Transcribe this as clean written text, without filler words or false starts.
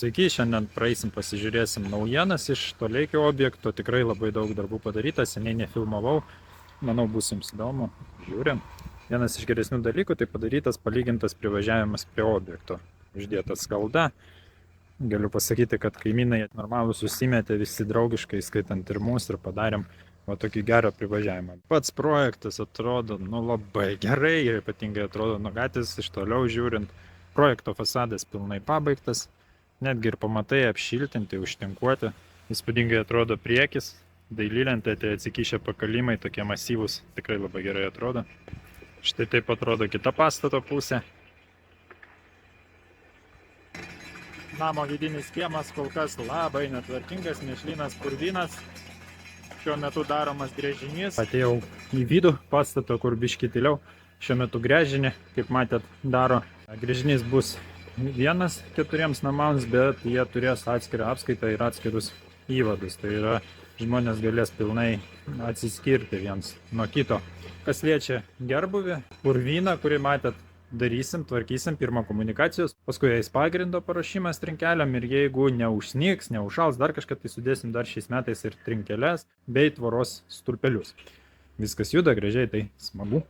Sveiki, šiandien praeisim pasižiūrėsim naujienas iš Toleikio objekto. Tikrai labai daug darbų padaryta, seniai nefilmavau. Manau, bus jums įdomu. Žiūrim. Vienas iš geresnių dalykų tai padarytas palygintas privažiavimas prie objekto. Uždėta skalda. Galiu pasakyti, kad kaimynai normalūs susimetė visi draugiškai, skaitant ir mūsų, ir padarėm va tokį gerą privažiavimą. Pats projektas atrodo labai gerai ir ypatingai atrodo nuo gatvės iš toliau žiūrint. Projekto fasadas pilnai pabaigtas. Netgi ir pamatai apšiltinti, užtinkuoti. Įspūdingai atrodo priekis. Dailylentė, tai atsikišę pakalimai, tokie masyvūs, tikrai labai gerai atrodo. Štai taip atrodo kita pastato pusė. Namo vidinis kiemas kol kas labai netvarkingas, mėšlynas, purvynas. Šiuo metu daromas gręžinys. Atėjau į vidų pastato, kur biškį tyliau. Šiuo metu gręžinį, kaip matėt, daro. Gręžinys bus vienas 4 namams, bet jie turės atskirą apskaitą ir atskirus įvadus. Tai yra, žmonės galės pilnai atsiskirti viens nuo kito. Kas liečia gerbuvį, purvyną, kurį matėt, darysim, tvarkysim, pirmą komunikacijos, paskui eis pagrindo paruošimas trinkeliam ir jeigu neužsnigs, neužšals, dar kažką, tai sudėsim dar šiais metais ir trinkeles bei tvoros stulpelius. Viskas juda gražiai, tai smagu.